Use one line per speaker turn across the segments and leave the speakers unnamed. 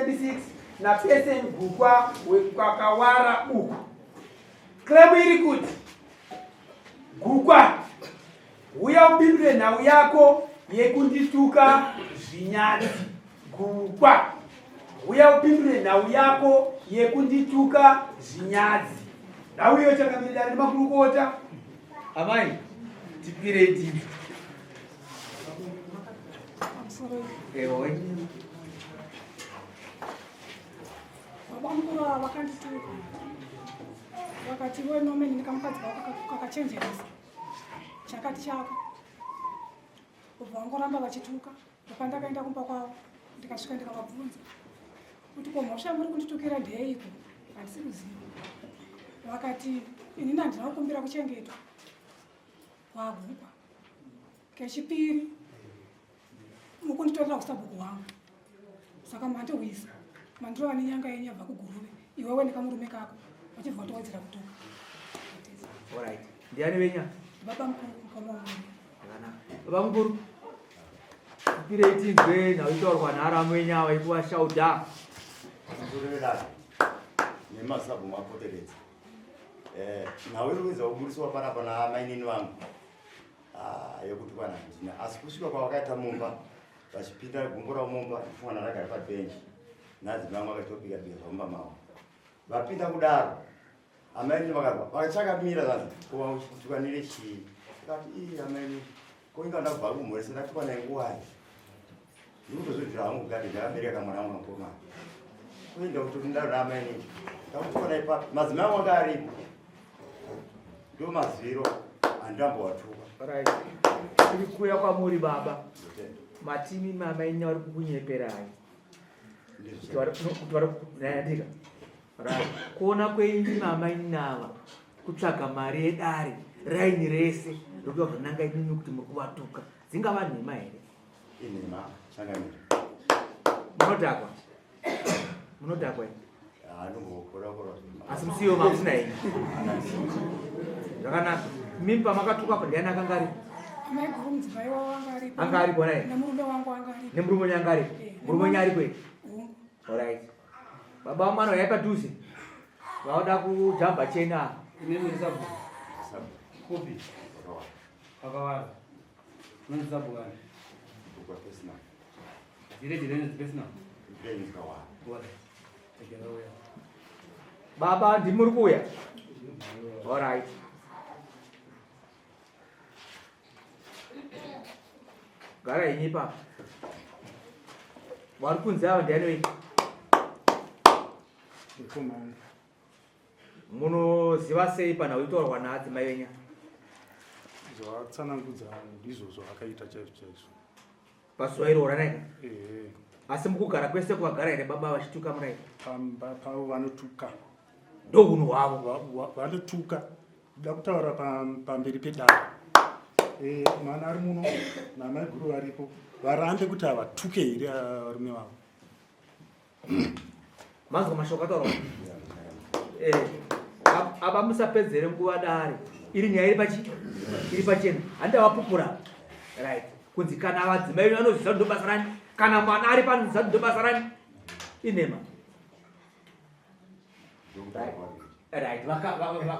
26 na pese Gugwa wekakawara uku. Klabu iri kuti Gugwa uya upindure nhau yako yekundituka zvinyadzi. Gugwa uya upindure nhau yako yekundituka zvinyadzi. Nhau iyo chakamira ndi makurukota. Amai tipire tipi. Ewo.
Baba wakandituka. Wakati wewe nomeni nikamkadzi kakachenjeresa. Chakati chako. Kubva ngoramba vachituka. Ndakaenda kumba kwavo. Ndikasvika ndikavabvunza. Kuti ko mhosva muri kunditukira ndeiko? Handisi kuziva. Vakati inini handina kukumbira kuchengetwa. Wagugwa. Kechipiri mukunditorera kusabhuku wangu. Saka mandowisa. Mandiro ane nyanga yenyu yabva kuguruve. Iwewe nekamurume kako. Vachibva vatowedzera kutuka.
Alright. Ndiani wenya?
Baba mukuru mukoma wangu.
Baba mukuru. Tipire tinzwe nhau itaurwa naaramo wenya waitwa Shauda.
Ndorevera. Nemasabu mapoteredza. Nhau iriweza kuburiswa panapa namainini vangu. Yokuti kwana ndina asi kusvika kwavakaita mumba vachipinda gumbura mumba mwana ragara pabhenji nadzi vangu vakatopika bika pamumba mavo vapinda kudaro amaini vakachakamira zanzi kuva uchitukanire chii akati ii amaini koinga ndabva kumhoresa ndatukwa nainguwai ndikutozvidzira hangu kugadi ndakabereka mwana wangu mukomana kuenda kuti ndaro naamaini ndakutukwa naipa madzimai angu anga aripo ndo maziviro andambowatuka.
Alright. Kuya kwamuri baba. Matimi mamaini vari kukunyeperai. Ndika. Right. Kuona kwenyu mamaini nava kutsvaga mari yedare raini rese rokuva kunanga inini kuti muri kuvatuka. Dzingava nhema here?
Inhema changamira.
Munodhakwa. Munodhakwa here?
Anongokora.
Asi musiwo mamusina here. Zvakanaka. Mimba makatuka ndiani akanga aripo?
Amai guru mudzimai wavo anga aripo.
Anga aripo naye?
Nemurume wangu anga aripo.
Nemurume wenyu anga aripo? Murume wenyu aripo here? Alright. Baba vamwana vayai padhuze vauda kujamba chena.
Inini sabu. Kopi. Akawara. Nani sabu gani?
Kwa pesna.
Jire pesna.
Ndeni kawara.
Wale. Tegera uya.
Baba ndimuri kuya. Alright. Gara inyi pa. Vari kunze ava ndiani wenyu?
Mukomana.
Munoziva sei panhau itaurwa naadzimai venyu?
Zvawatsanangudza ndizvo zvavakaita chaizvo chaizvo.
Pazuva iroro naika?
Ehe.
Asi mukugara kwese kwagara here baba vachituka murai?
Pamba pavo vanotuka.
Ndo unhu hwavo?
Vanotuka. Ndoda kutaura pamberi pedare. Mwana ari muno namai guru varipo. Varambe kuti havatuke here varume vavo.
Mazwa mashoko ataurwa? Apa musapedzere nguva dare. Iri nyaya iri pachena. Handavapupura. Right. Kunzi kana vadzimai vanoziva ndo basa rani. Kana mwana ari panoziva ndo basa rani. Inhema. Right.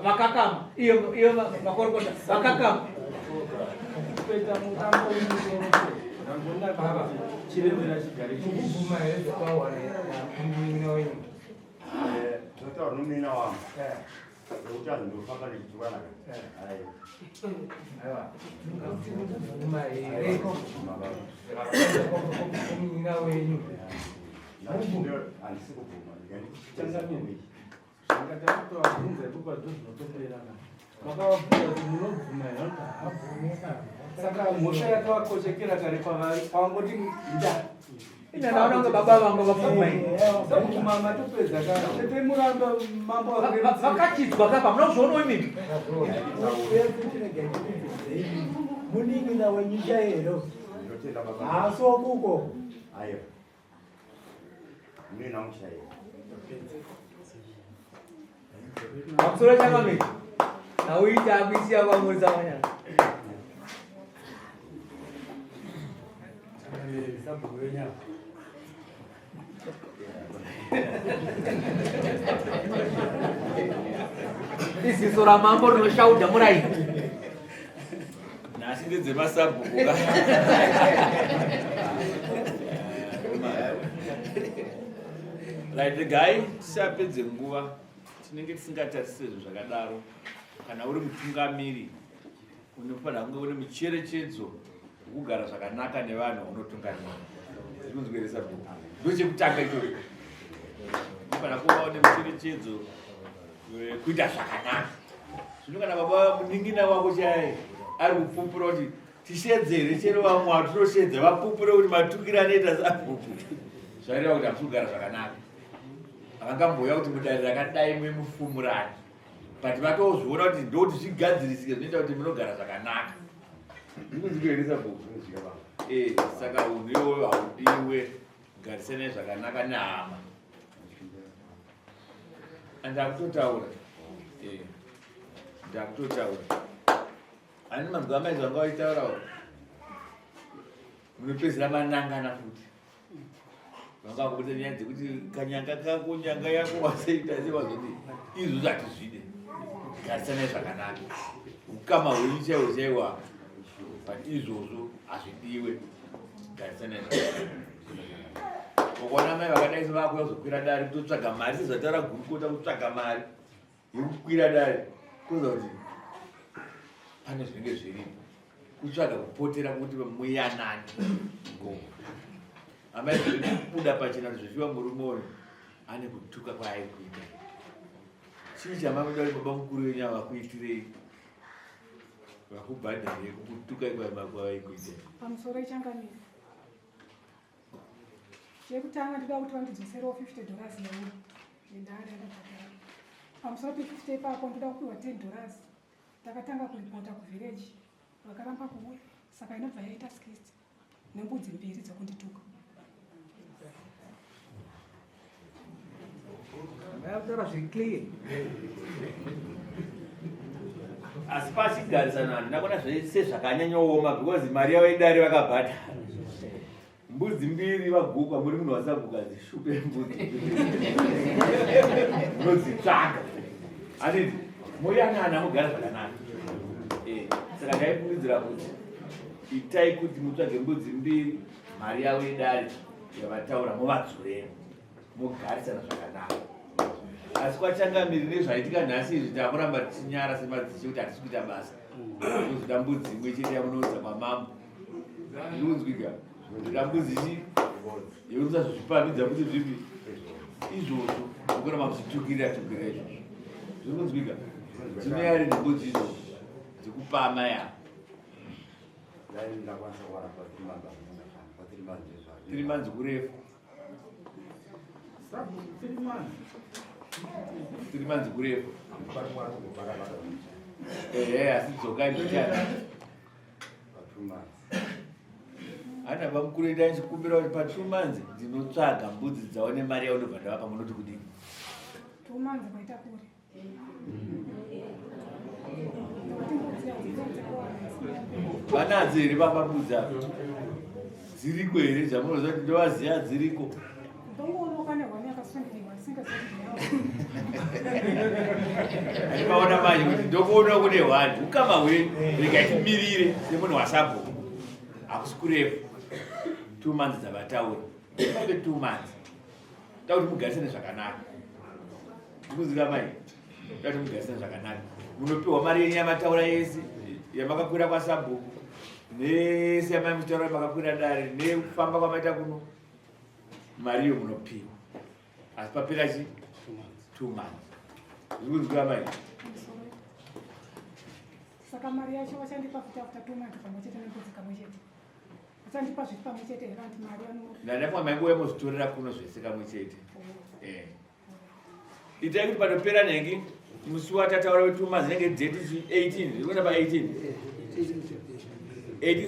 Vakakama. Iyo vakorokota. Vakakama.
Kuita mutambo ngona baba chirembera chigari chikubvuma here zvakawana kumwina wenyu.
Totaura nomwina wangu. Kuti andofamba ndichitukana.
Aiwa. Ngakuvhuma here kumwina wenyu.
Handisi kuvhuma.
Changamiri. Zvakatakutovabvunza ipapo zvinotoperana. Makavabvunza kuti munobvuma here habvumika. Saka mhosva yakavakoshekera kare pavari pavangoti nda.
Ina naona unge baba vangu vapfuma here.
Sabuti mama topedza kana. Tepe muramba mambo
vakachidzwa kapa munozvionawo imimi.
Muningira wenyika hero.
Ndotenda baba.
Haso kuko.
Ayo. Mimi namuchaye.
Makusoro chakamira. Nauita akuisiya kwamurisa manyana. Iziso ramambo rinoshaudha muraini.
Nhasi ndedzemasambuko. Right, the guy tisapedze nguva tinenge tisingatarisire zvinhu zvakadaro. Kana uri mutungamiri unofanira kunge une mucherechedzo wekugara zvakanaka nevanhu vaunotungamira. Zvinonzweresa bhuku. Ndochekutanga ichocho. Unofanira kuva une mucherechedzo wekuita zvakanaka. Zvino kana baba muningina wako chaiye ari kupupura kuti tishedzere chero vamwe vatoshedza vapupure kuti matukiro anoita sabhuku. Zvaireva kuti hamsi kugara zvakanaka. Havangambouya kuti mudare rakadai mumufumurani. But vatozviona kuti ndoti zvigadzirisike zvinoita kuti munogara zvakanaka. Zvinonzweresa bhuku. Saka uniwo haudiwe garisane zvakanaka nehama. Ndakutotaura. Ndakutotaura. Ani manzwi amai zvanga vaitaurawo. Munopedzera manangana futi. Vanga kubuda nyaya dzekuti kanyanga kako nyanga yako waseita sevazoti izvo zvatizvide. Garisane zvakanaka. Ukama hwenyu chaiwo chaiwa. But izvozvo hazvidiwe. Garisane zvakanaka. Ukaona mai vakadai sevako vazokwira dare kutotsvaga mari sezvataura gurukota kutsvaga mari yekukwira dare kuza kuti pane zvinenge zviripo kutsvaga kupotera kuti muyanani. Amai kubuda pachena kuti zvichiva murume uyu ane kutuka kwaairi kuita. Chii chamamuda kuti baba mukuru wenyu avakuitirei? Vakubhadharei kutuka kwaairi kuita?
Pamusoro ichangamira. Chekutanga ndida kuti vandidzoserewo $50 yauri nendare yakabhadhara. Pamusoro pe50 ipapo ndoda kupiwa $10. Takatanga kuripota kuvillage vakaramba kuuya, saka inobva yaita 60 nembudzi 2 dzokundituka.
Vakataura zviri clear.
Asi pachigarisana ndakona sezvakanyanyooma because mari yavo idare vakabhadhara. Mbudzi 2 vaguka muri munhu wasaguka zishupe mbudzi. Munodzitsvaga. Anditi moyanana mugara zvakanaka. Saka ndaikurudzira kuti itai kuti mutsvage mbudzi 2 mari yavo idare yavataura muvadzorera mugarisana zvakanaka. Asi kwachangamiri nezvaitika nhasi izvi takuramba tichinyara semadzichi kuti hatisi kuita basa. Tozoda mbudzi imwe chete yamunoudza kwamambo. Zvinonzwika. Ndoda mbudzi yekusazozvipamidza kuti zvipi izvozvo ukuramba muchitukirira izvozvo. Zvinonzwika. Dzinoyari nembudzi izvozvo dzekupama ya 3 months kurefu. 3 months kurefu. Asi dzokai kuchana. Hana vamukuru enda chikumbira kuti pa2 months ndinotsvaga mbudzi dzaone mari yaunobva ndavapa munoti kudini?
2 months kwaita kuri.
Vanadzo here vapa mbudzi apo? Dziriko here zvamunoziva kuti ndovaziva dziriko?
Ndongoona nehwani yakasungirwa
Maona manje kuti ndokuona kune hwani ukama hwenyu rikatimirire semunhu wasabhuku hakusi kurefu. 2 months dzavataura. 2 months. Toda kuti mugarisane zvakanaka. Ndikuziva mai. Toda kuti mugarisane zvakanaka. Munopiwa mari yenyu yamataura yese yamakakwira kwasabhuku nese yamamutaura makakwira dare nekufamba kwamaita kuno. Mariyo munopiwa. Asi papera chi? 2 months. Ndikuziva mai.
Saka mari yacho vachandipa kuti after 2 months pamwe chete nembudzi kamwe chete. Vachandipa zviri pamwe chete here anti mari
ndandapwa mainguva yemuzvitorera kuno zvese kamwe chete. Itai kuti panopera nhengi musi watataura we 2 months nenge date 18 ndikuona pa 18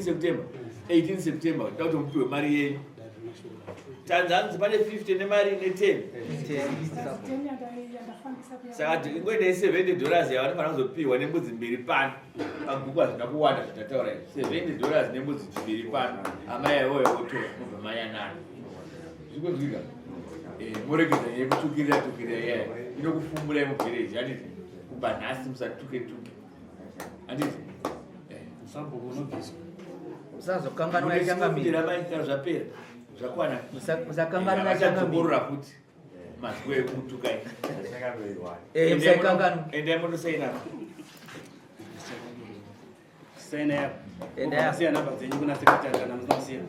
September 18 September toda kuti mupiwe mari yenyu. Tanzanzi pane 50 nemari ne10. Saka ingoendei $70 yavanofanira kuzopiwa nembudzi 2 pano. Pagugwa zvina kuwanda zvatataura $70 nembudzi 2 pano. Amai iwoyo otora kubva mayanana. Zvikozwika. moregedza yekutukirira iya inokufumburai muvhireji handiti kubva nhasi musatuke handiti
Sabhuku unobviswa.
Usazokanganwa ichangamiri.
maika zvapera zvakwana
Musakanganwa ichangamiri.
borora futi mazwi ekumutukai
Musakanganwa.
endai mundosaina
Saina yapo.
Enda yapo.
Siyana namba dzenyu kuna sekretari kana musina.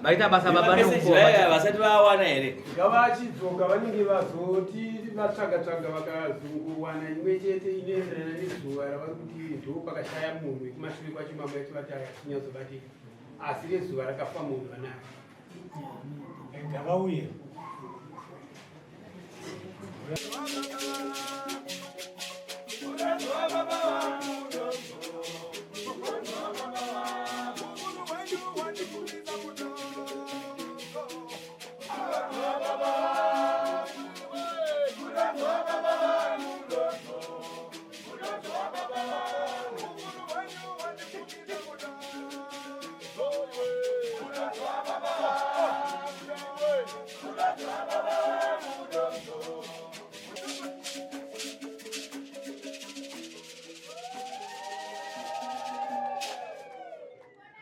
Maita basa baba
aya vasati vawana here
ngavachidzoka vanenge vazoti vatsvaga vakazongowana imwe chete inoenderana nezuva ravari kuti ndo pakashaya munhu ekumashure kwacho mamwe yacho vati hachinyatsobatika asi rezuva rakafa munhu vanaro
ngavauye
Baba,